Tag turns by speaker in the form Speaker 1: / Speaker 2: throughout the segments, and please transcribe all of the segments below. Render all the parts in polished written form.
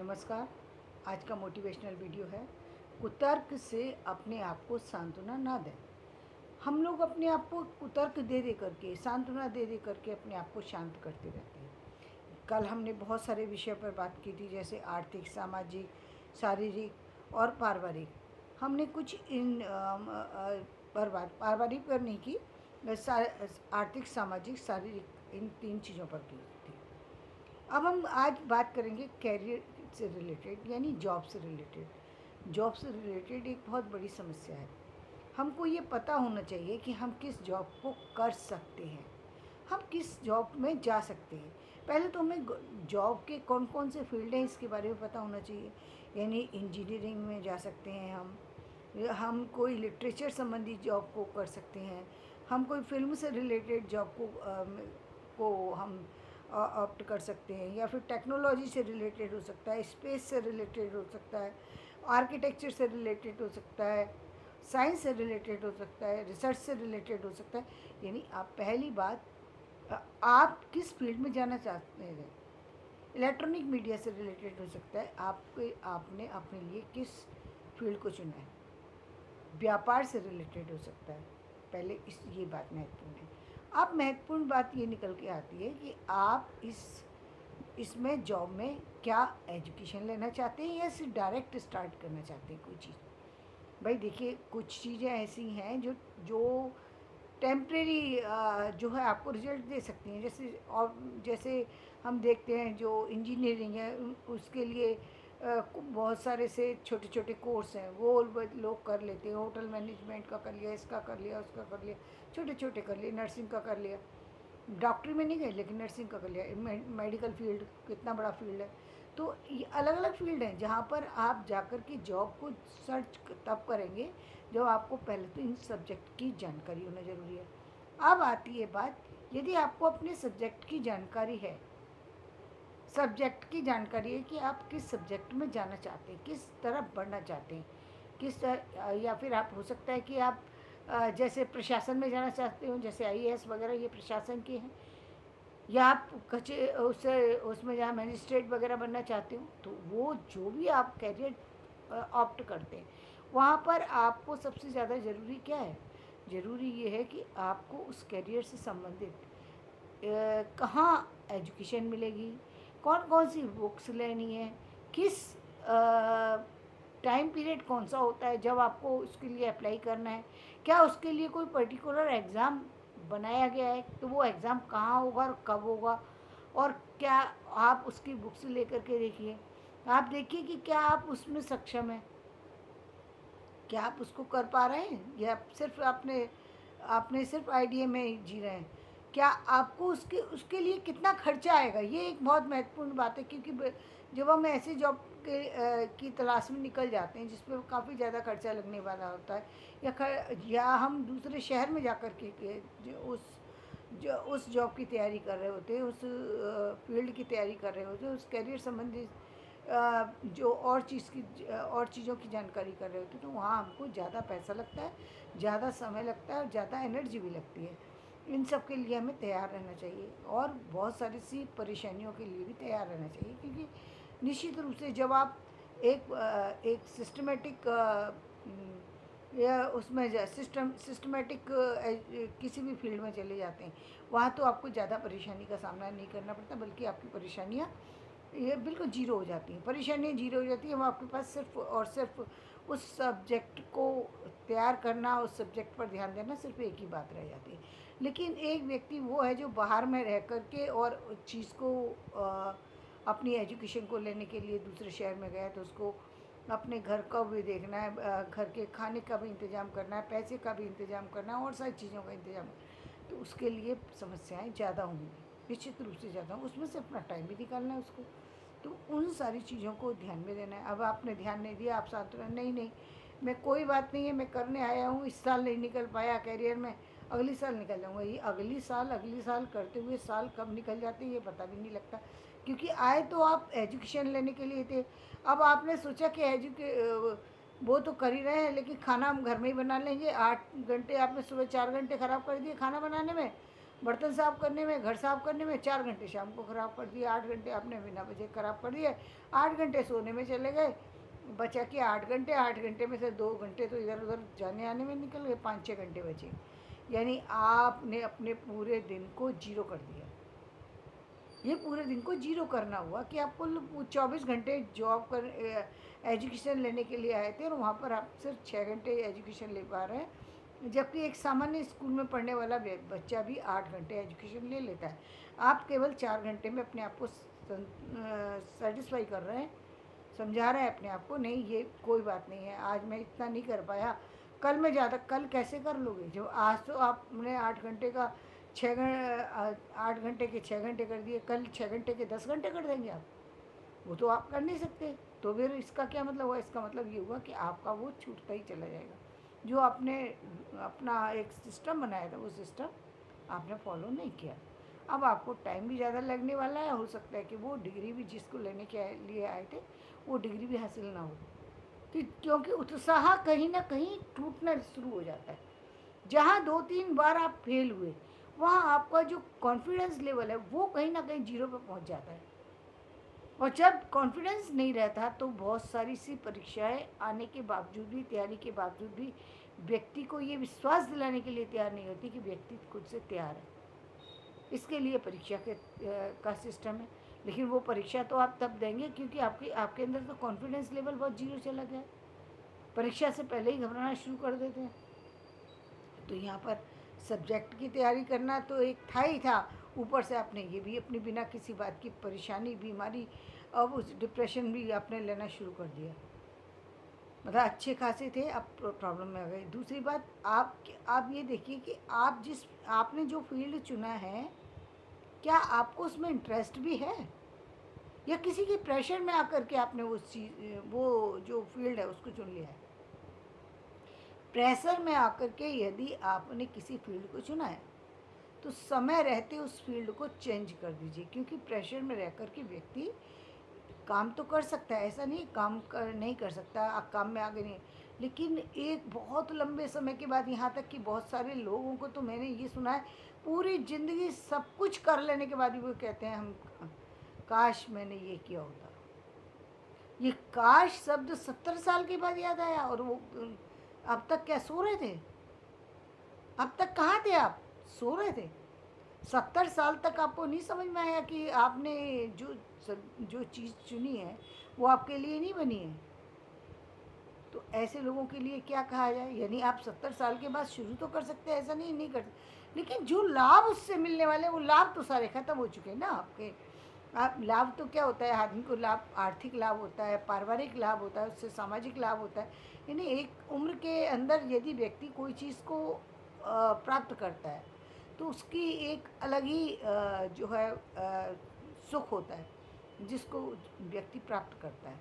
Speaker 1: नमस्कार। आज का मोटिवेशनल वीडियो है, कुतर्क से अपने आप को सांत्वना ना दें। हम लोग अपने आप को कुतर्क दे दे करके, सांत्वना दे दे करके अपने आप को शांत करते रहते हैं। कल हमने बहुत सारे विषय पर बात की थी, जैसे आर्थिक, सामाजिक, शारीरिक और पारिवारिक। हमने कुछ इन पर बात पारिवारिक पर नहीं की, आर्थिक, सामाजिक, शारीरिक इन 3 चीज़ों पर की थी। अब हम आज बात करेंगे कैरियर से रिलेटेड, यानी जॉब से रिलेटेड। जॉब से रिलेटेड एक बहुत बड़ी समस्या है। हमको ये पता होना चाहिए कि हम किस जॉब को कर सकते हैं, हम किस जॉब में जा सकते हैं। पहले तो हमें जॉब के कौन कौन से फील्ड हैं इसके बारे में पता होना चाहिए। यानी इंजीनियरिंग में जा सकते हैं हम कोई लिटरेचर संबंधी जॉब को कर सकते हैं, हम कोई फिल्म से रिलेटेड जॉब को हम ऑप्ट कर सकते हैं, या फिर टेक्नोलॉजी से रिलेटेड हो सकता है, स्पेस से रिलेटेड हो सकता है, आर्किटेक्चर से रिलेटेड हो सकता है, साइंस से रिलेटेड हो सकता है, रिसर्च से रिलेटेड हो सकता है। यानी आप पहली बात, आप किस फील्ड में जाना चाहते हैं। इलेक्ट्रॉनिक मीडिया से रिलेटेड हो सकता है, आपने अपने लिए किस फील्ड को चुना है। व्यापार से रिलेटेड हो सकता है। पहले ये बात महत्वपूर्ण है। अब महत्वपूर्ण बात ये निकल के आती है कि आप इसमें जॉब में क्या एजुकेशन लेना चाहते हैं या सिर्फ डायरेक्ट स्टार्ट करना चाहते हैं कोई चीज़। भाई देखिए, कुछ चीज़ें ऐसी हैं जो जो टेम्प्रेरी जो है आपको रिजल्ट दे सकती हैं। जैसे हम देखते हैं जो इंजीनियरिंग है उसके लिए बहुत सारे से छोटे छोटे कोर्स हैं, वो लोग कर लेते हैं। होटल मैनेजमेंट का कर लिया, इसका कर लिया, उसका कर लिया, छोटे छोटे कर लिए, नर्सिंग का कर लिया। डॉक्टरी में नहीं गए लेकिन नर्सिंग का कर लिया। मेडिकल फील्ड कितना बड़ा फील्ड है। तो ये अलग अलग फील्ड हैं जहाँ पर आप जाकर के जॉब को सर्च तब करेंगे जब आपको पहले तो इन सब्जेक्ट की जानकारी होना ज़रूरी है। अब आती है बात, यदि आपको अपने सब्जेक्ट की जानकारी है, सब्जेक्ट की जानकारी है कि आप किस सब्जेक्ट में जाना चाहते हैं, किस तरफ बढ़ना चाहते हैं, या फिर आप हो सकता है कि आप जैसे प्रशासन में जाना चाहते हो, जैसे आईएएस वगैरह ये प्रशासन के हैं, या आप उसमें जहाँ मजिस्ट्रेट वगैरह बनना चाहते हो, तो वो जो भी आप कैरियर ऑप्ट करते हैं, वहाँ पर आपको सबसे ज़्यादा ज़रूरी क्या है। ज़रूरी ये है कि आपको उस कैरियर से संबंधित कहाँ एजुकेशन मिलेगी, कौन कौन सी बुक्स लेनी है, किस टाइम पीरियड कौन सा होता है जब आपको उसके लिए अप्लाई करना है, क्या उसके लिए कोई पर्टिकुलर एग्ज़ाम बनाया गया है, तो वो एग्ज़ाम कहाँ होगा और कब होगा, और क्या आप उसकी बुक्स लेकर के देखिए। आप देखिए कि क्या आप उसमें सक्षम हैं, क्या आप उसको कर पा रहे हैं, या सिर्फ आपने आपने सिर्फ आइडिया में ही जी रहे हैं। क्या आपको उसके उसके लिए कितना खर्चा आएगा, ये एक बहुत महत्वपूर्ण बात है। क्योंकि जब हम ऐसे जॉब की तलाश में निकल जाते हैं जिस पर काफ़ी ज़्यादा खर्चा लगने वाला होता है, या हम दूसरे शहर में जा कर के जो उस जॉब की तैयारी कर रहे होते हैं, उस फील्ड की तैयारी कर रहे होते हैं, उस करियर संबंधी जो और चीज़ों की जानकारी कर रहे होते हैं, तो वहाँ हमको ज़्यादा पैसा लगता है, ज़्यादा समय लगता है और ज़्यादा एनर्जी भी लगती है। इन सब के लिए हमें तैयार रहना चाहिए और बहुत सारी सी परेशानियों के लिए भी तैयार रहना चाहिए। क्योंकि निश्चित रूप से जब आप एक सिस्टमेटिक या उसमें सिस्टमेटिक किसी भी फील्ड में चले जाते हैं, वहाँ तो आपको ज़्यादा परेशानी का सामना नहीं करना पड़ता, बल्कि आपकी परेशानियाँ ये बिल्कुल जीरो हो जाती हैं। परेशानियाँ जीरो हो जाती हैं, वो आपके पास सिर्फ और सिर्फ उस सब्जेक्ट को तैयार करना, उस सब्जेक्ट पर ध्यान देना, सिर्फ एक ही बात रह जाती है। लेकिन एक व्यक्ति वो है जो बाहर में रह कर के और चीज़ को अपनी एजुकेशन को लेने के लिए दूसरे शहर में गया, तो उसको अपने घर का भी देखना है, घर के खाने का भी इंतज़ाम करना है, पैसे का भी इंतज़ाम करना है और सारी चीज़ों का इंतज़ाम, तो उसके लिए समस्याएं ज़्यादा होंगी, निश्चित रूप से ज़्यादा। उसमें से अपना टाइम भी निकालना है उसको, तो उन सारी चीज़ों को ध्यान में देना है। अब आपने ध्यान नहीं दिया, आप साथ नहीं नहीं मैं कोई बात नहीं है, मैं करने आया हूँ, इस साल नहीं निकल पाया कैरियर में, अगली साल निकल जाऊँगा। ये अगली साल करते हुए साल कब निकल जाते हैं ये पता भी नहीं लगता। क्योंकि आए तो आप एजुकेशन लेने के लिए थे। अब आपने सोचा कि वो तो कर ही रहे हैं, लेकिन खाना हम घर में ही बना लेंगे। 8 घंटे आपने सुबह 4 घंटे ख़राब कर दिए खाना बनाने में, बर्तन साफ करने में, घर साफ करने में 4 घंटे शाम को ख़राब कर दिए, 8 घंटे आपने बिना वजह ख़राब कर दिए, 8 घंटे सोने में चले गए, बचा कि 8 घंटे, 8 घंटे में से 2 घंटे तो इधर उधर जाने आने में निकल गए, 5-6 घंटे बचे। यानी आपने अपने पूरे दिन को जीरो कर दिया। ये पूरे दिन को जीरो करना हुआ कि आपको 24 घंटे जॉब कर एजुकेशन लेने के लिए आए थे और वहाँ पर आप सिर्फ 6 घंटे एजुकेशन ले पा रहे हैं, जबकि एक सामान्य स्कूल में पढ़ने वाला बच्चा भी 8 घंटे एजुकेशन ले लेता है। आप केवल 4 घंटे में अपने आप को सेटिस्फाई कर रहे हैं, समझा रहे हैं अपने आप को, नहीं ये कोई बात नहीं है, आज मैं इतना नहीं कर पाया, कल मैं ज़्यादा, कल कैसे कर लोगे जब आज तो आपने 8 घंटे का 8 घंटे के 6 घंटे कर दिए, कल 6 घंटे के 10 घंटे कर देंगे आप, वो तो आप कर नहीं सकते। तो फिर इसका क्या मतलब हुआ? इसका मतलब ये हुआ कि आपका वो छूटता ही चला जाएगा। जो आपने अपना एक सिस्टम बनाया था वो सिस्टम आपने फॉलो नहीं किया। अब आपको टाइम भी ज़्यादा लगने वाला है, हो सकता है कि वो डिग्री भी जिसको लेने के लिए आए थे वो डिग्री भी हासिल ना हो, क्योंकि उत्साह कहीं ना कहीं टूटना शुरू हो जाता है। जहाँ 2-3 बार आप फेल हुए वहाँ आपका जो कॉन्फिडेंस लेवल है वो कहीं ना कहीं जीरो पे पहुँच जाता है। और जब कॉन्फिडेंस नहीं रहता तो बहुत सारी सी परीक्षाएं आने के बावजूद भी, तैयारी के बावजूद भी व्यक्ति को ये विश्वास दिलाने के लिए तैयार नहीं होती कि व्यक्ति खुद से तैयार है। इसके लिए परीक्षा का सिस्टम है। लेकिन वो परीक्षा तो आप तब देंगे क्योंकि आपके अंदर तो कॉन्फिडेंस लेवल बहुत जीरो चला गया, परीक्षा से पहले ही घबराना शुरू कर देते हैं। तो यहाँ पर सब्जेक्ट की तैयारी करना तो एक था ही था, ऊपर से आपने ये भी अपनी बिना किसी बात की परेशानी, बीमारी, अब उस डिप्रेशन भी आपने लेना शुरू कर दिया। मतलब अच्छे खासे थे, अब प्रॉब्लम में आ गए। दूसरी बात, आप ये देखिए कि आपने जो फील्ड चुना है, क्या आपको उसमें इंटरेस्ट भी है या किसी के प्रेशर में आकर के आपने वो जो फील्ड है उसको चुन लिया है? प्रेशर में आकर के यदि आपने किसी फील्ड को चुना है तो समय रहते उस फील्ड को चेंज कर दीजिए, क्योंकि प्रेशर में रह कर के व्यक्ति काम तो कर सकता है, ऐसा नहीं नहीं कर सकता, काम में आगे नहीं, लेकिन एक बहुत लंबे समय के बाद, यहाँ तक कि बहुत सारे लोगों को तो मैंने ये सुना है पूरी ज़िंदगी सब कुछ कर लेने के बाद भी वो कहते हैं हम काश मैंने ये किया होता। ये काश शब्द 70 साल के बाद याद आया, और वो अब तक क्या सो रहे थे? अब तक कहाँ थे आप? सो रहे थे। 70 साल तक आपको नहीं समझ में आया कि आपने जो चीज़ चुनी है वो आपके लिए नहीं बनी है। तो ऐसे लोगों के लिए क्या कहा जाए? यानी आप 70 साल के बाद शुरू तो कर सकते हैं, ऐसा नहीं कर सकते, लेकिन जो लाभ उससे मिलने वाले वो लाभ तो सारे ख़त्म हो चुके हैं ना आपके। आप लाभ तो क्या होता है? आदमी को लाभ, आर्थिक लाभ होता है, पारिवारिक लाभ होता है, उससे सामाजिक लाभ होता है। यानी एक उम्र के अंदर यदि व्यक्ति कोई चीज़ को प्राप्त करता है तो उसकी एक अलग ही जो है सुख होता है जिसको व्यक्ति प्राप्त करता है।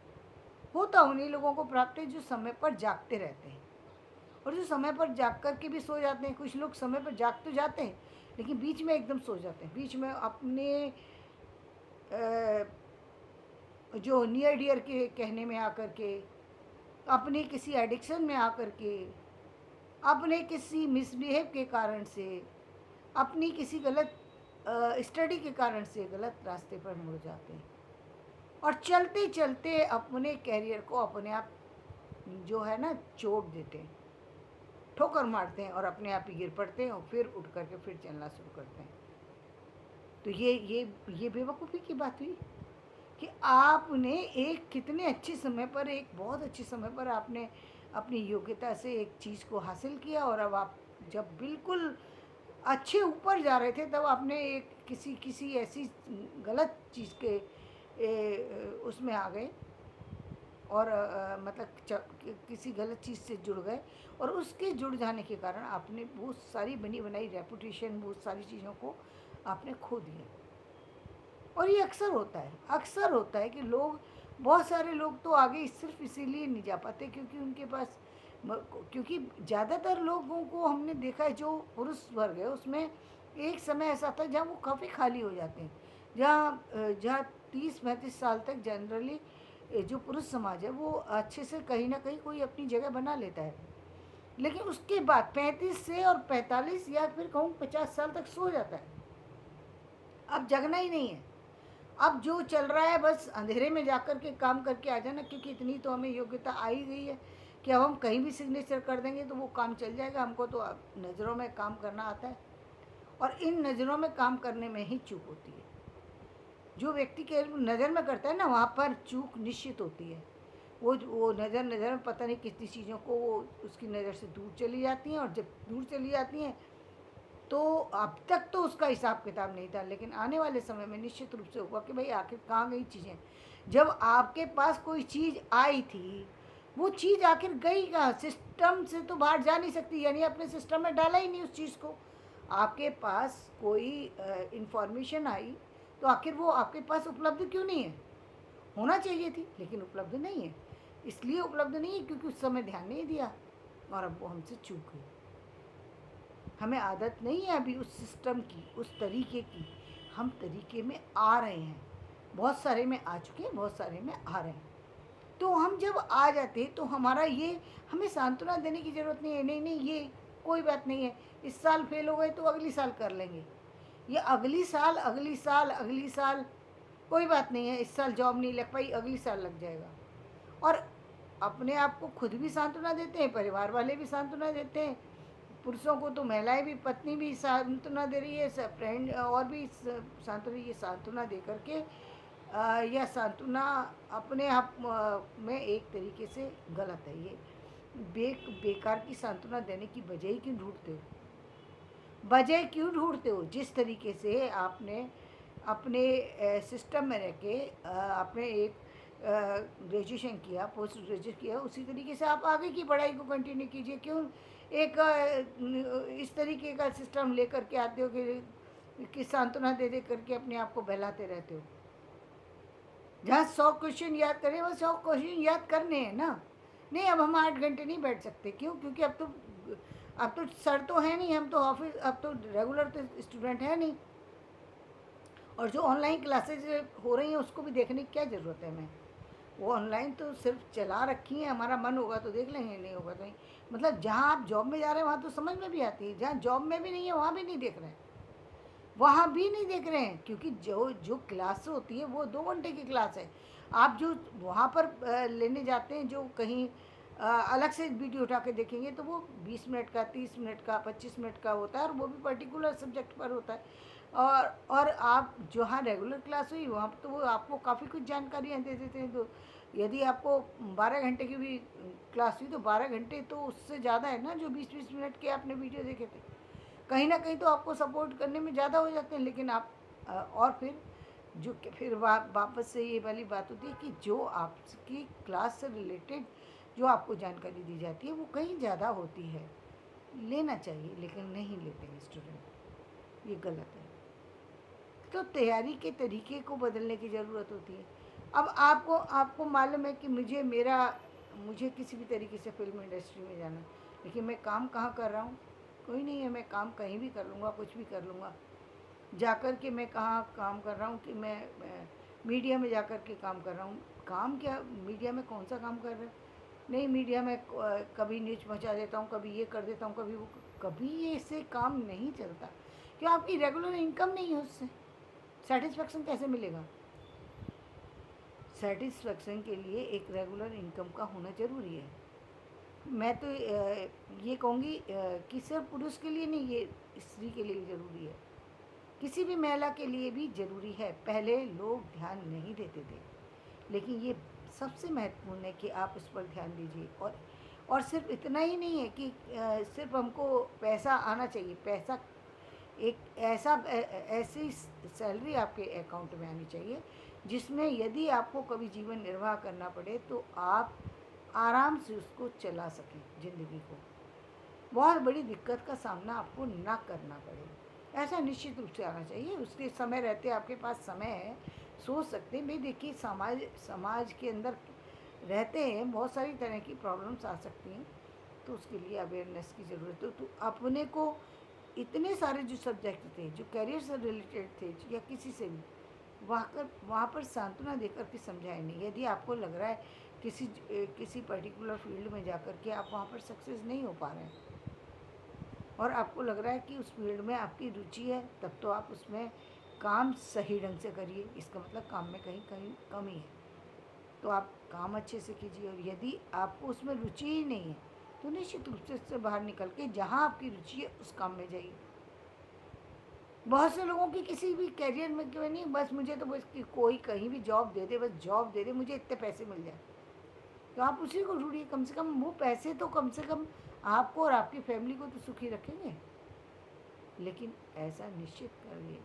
Speaker 1: होता उन्हीं लोगों को प्राप्त है जो समय पर जागते रहते हैं, और जो समय पर जाग कर के भी सो जाते हैं। कुछ लोग समय पर जाग तो जाते हैं लेकिन बीच में एकदम सो जाते हैं, बीच में अपने जो नियर डियर के कहने में आकर के, अपने किसी एडिक्शन में आकर के, अपने किसी मिसबिहेव के कारण से, अपनी किसी गलत स्टडी के कारण से गलत रास्ते पर मुड़ जाते हैं, और चलते चलते अपने कैरियर को अपने आप जो है ना चोट देते हैं, ठोकर मारते हैं और अपने आप ही गिर पड़ते हैं और फिर उठ करके फिर चलना शुरू करते हैं। तो ये बेवकूफ़ी की बात हुई कि आपने एक कितने अच्छे समय पर, एक बहुत अच्छे समय पर आपने अपनी योग्यता से एक चीज़ को हासिल किया, और अब आप जब बिल्कुल अच्छे ऊपर जा रहे थे तब आपने एक किसी ऐसी गलत चीज़ के उसमें आ गए, और मतलब किसी गलत चीज़ से जुड़ गए, और उसके जुड़ जाने के कारण आपने बहुत सारी बनी बनाई रेपुटेशन, बहुत सारी चीज़ों को आपने खो दिया। और ये अक्सर होता है कि बहुत सारे लोग तो आगे सिर्फ इसीलिए नहीं जा पाते क्योंकि उनके पास, क्योंकि ज़्यादातर लोगों को हमने देखा है जो पुरुष वर्ग है उसमें एक समय ऐसा आता है जहाँ वो काफ़ी खाली हो जाते हैं, जहाँ 30-35 साल तक जनरली जो पुरुष समाज है वो अच्छे से कहीं ना कहीं कोई अपनी जगह बना लेता है, लेकिन उसके बाद 35 से और 45 या फिर कहूँ 50 साल तक सो जाता है। अब जगना ही नहीं है। अब जो चल रहा है बस अंधेरे में जाकर के काम करके आ जाना, क्योंकि इतनी तो हमें योग्यता आ ही गई है कि अब हम कहीं भी सिग्नेचर कर देंगे तो वो काम चल जाएगा। हमको तो अब नज़रों में काम करना आता है, और इन नज़रों में काम करने में ही चूक होती है। जो व्यक्ति के नज़र में करता है ना, वहाँ पर चूक निश्चित होती है। वो नज़र नज़र में पता नहीं कितनी चीज़ों को वो उसकी नज़र से दूर चली जाती हैं, और जब दूर चली जाती हैं तो अब तक तो उसका हिसाब किताब नहीं था, लेकिन आने वाले समय में निश्चित रूप से होगा कि भाई आखिर कहाँ गई चीज़ें। जब आपके पास कोई चीज़ आई थी, वो चीज़ आखिर गई कहाँ? सिस्टम से तो बाहर जा नहीं सकती, यानी अपने सिस्टम में डाला ही नहीं उस चीज़ को। आपके पास कोई इंफॉर्मेशन आई तो आखिर वो आपके पास उपलब्ध क्यों नहीं है? होना चाहिए थी, लेकिन उपलब्ध नहीं है। इसलिए उपलब्ध नहीं है क्योंकि उस समय ध्यान नहीं दिया, और अब वो हमसे चूक गई। हमें आदत नहीं है अभी उस सिस्टम की, उस तरीके की। हम तरीके में आ रहे हैं, बहुत सारे में आ चुके हैं, बहुत सारे में आ रहे हैं। तो हम जब आ जाते तो हमारा ये, हमें सांत्वना देने की ज़रूरत नहीं है, नहीं नहीं ये कोई बात नहीं है, इस साल फेल हो गए तो अगली साल कर लेंगे, ये अगली साल अगली साल अगली साल, कोई बात नहीं है, इस साल जॉब नहीं लग पाई, अगली साल लग जाएगा। और अपने आप को खुद भी सांत्वना देते हैं, परिवार वाले भी सांत्वना देते हैं। पुरुषों को तो महिलाएं भी, पत्नी भी सांत्वना दे रही है, सब फ्रेंड और भी सांत्वना, ये सांत्वना दे करके यह सांत्वना अपने आप में एक तरीके से गलत है। ये बेकार की सांत्वना देने की वजह ही क्यों ढूंढते हो? वजह क्यों ढूंढते हो? जिस तरीके से आपने अपने सिस्टम में रह के आपने एक ग्रेजुएशन किया, पोस्ट ग्रेजुएट किया, उसी तरीके से आप आगे की पढ़ाई को कंटिन्यू कीजिए। क्यों एक इस तरीके का सिस्टम लेकर के आते हो कि सांत्वना दे दे करके अपने आप को बहलाते रहते हो? जहाँ 100 क्वेश्चन याद करें, वो 100 क्वेश्चन याद करने हैं ना। नहीं, अब हम 8 घंटे नहीं बैठ सकते। क्यों? क्योंकि अब तो सर तो है नहीं, हम तो ऑफिस, अब तो रेगुलर तो स्टूडेंट है नहीं, और जो ऑनलाइन क्लासेज हो रही हैं उसको भी देखने की क्या ज़रूरत है हमें? वो ऑनलाइन तो सिर्फ चला रखी है, हमारा मन होगा तो देख लेंगे, नहीं होगा तो नहीं। मतलब जहाँ आप जॉब में जा रहे हैं वहाँ तो समझ में भी आती है, जहाँ जॉब में भी नहीं है वहाँ भी नहीं देख रहे हैं, वहाँ भी नहीं देख रहे हैं, क्योंकि जो जो क्लास होती है वो 2 घंटे की क्लास है। आप जो वहाँ पर लेने जाते हैं, जो कहीं अलग से वीडियो उठा के देखेंगे तो वो 20 मिनट का, 30 मिनट का, 25 मिनट का होता है, और वो भी पर्टिकुलर सब्जेक्ट पर होता है। और आप जहाँ रेगुलर क्लास हुई वहाँ तो वो आपको काफ़ी कुछ जानकारियाँ दे देते हैं। तो यदि आपको 12 घंटे की भी क्लास हुई तो 12 घंटे तो उससे ज़्यादा है ना जो 20-20 मिनट के आपने वीडियो देखे थे। कहीं ना कहीं तो आपको सपोर्ट करने में ज़्यादा हो जाते हैं, लेकिन आप और फिर जो कि फिर वापस से ये वाली बात होती है कि जो आपकी क्लास से रिलेटेड जो आपको जानकारी दी जाती है वो कहीं ज़्यादा होती है। लेना चाहिए लेकिन नहीं लेते हैं स्टूडेंट, ये गलत है। तो तैयारी के तरीके को बदलने की ज़रूरत होती है। अब आपको आपको मालूम है कि मुझे किसी भी तरीके से फिल्म इंडस्ट्री में जाना, लेकिन मैं काम कहाँ कर रहा हूँ? कोई नहीं है, मैं काम कहीं भी कर लूँगा, कुछ भी कर लूँगा। जाकर के मैं कहाँ काम कर रहा हूँ कि मैं मीडिया में जाकर के काम कर रहा हूँ। काम क्या, मीडिया में कौन सा काम कर रहे हैं? नहीं, मीडिया में कभी न्यूज़ पहुँचा देता हूँ, कभी ये कर देता हूँ, कभी वो, कभी ये इससे काम नहीं चलता। क्यों? आपकी रेगुलर इनकम नहीं है उससे, सेटिस्फेक्शन कैसे मिलेगा? सेटिस्फेक्शन के लिए एक रेगुलर इनकम का होना ज़रूरी है। मैं तो ये कहूँगी कि सिर्फ पुरुष के लिए नहीं, ये स्त्री के लिए भी ज़रूरी है, किसी भी महिला के लिए भी ज़रूरी है। पहले लोग ध्यान नहीं देते थे, लेकिन ये सबसे महत्वपूर्ण है कि आप इस पर ध्यान दीजिए। और सिर्फ इतना ही नहीं है कि सिर्फ हमको पैसा आना चाहिए। पैसा एक ऐसी सैलरी आपके अकाउंट में आनी चाहिए जिसमें यदि आपको कभी जीवन निर्वाह करना पड़े तो आप आराम से उसको चला सकें, ज़िंदगी को, बहुत बड़ी दिक्कत का सामना आपको ना करना पड़े। ऐसा निश्चित रूप से आना चाहिए। उसके समय रहते आपके पास समय है, सोच सकते हैं। भाई देखिए, समाज के अंदर रहते हैं, बहुत सारी तरह की प्रॉब्लम्स आ सकती हैं, तो उसके लिए अवेयरनेस की ज़रूरत है। तो अपने को इतने सारे जो सब्जेक्ट थे, जो करियर से रिलेटेड थे या किसी से भी, वहाँ पर सांत्वना देकर के समझाए नहीं। यदि आपको लग रहा है किसी पर्टिकुलर फील्ड में जाकर के आप वहाँ पर सक्सेस नहीं हो पा रहे हैं और आपको लग रहा है कि उस फील्ड में आपकी रुचि है, तब तो आप उसमें काम सही ढंग से करिए, इसका मतलब काम में कहीं कहीं कमी है, तो आप काम अच्छे से कीजिए। और यदि आपको उसमें रुचि ही नहीं है तो निश्चित रूप से उससे बाहर निकल के जहाँ आपकी रुचि है उस काम में जाइए। बहुत से लोगों की किसी भी करियर में क्यों नहीं, बस मुझे तो बस कि कोई कहीं भी जॉब दे दे, बस जॉब दे दे, मुझे इतने पैसे मिल जाए, तो आप उसी को ढूंढिए। कम से कम वो पैसे तो कम से कम आपको और आपकी फैमिली को तो सुखी रखेंगे। लेकिन ऐसा निश्चित करिए,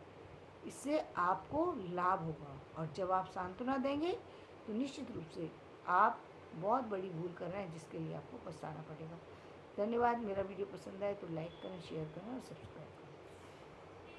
Speaker 1: इससे आपको लाभ होगा। और जब आप सांत्वना देंगे तो निश्चित रूप से आप बहुत बड़ी भूल कर रहे हैं जिसके लिए आपको पछताना पड़ेगा। धन्यवाद। मेरा वीडियो पसंद आए तो लाइक करें, शेयर करें और सब्सक्राइब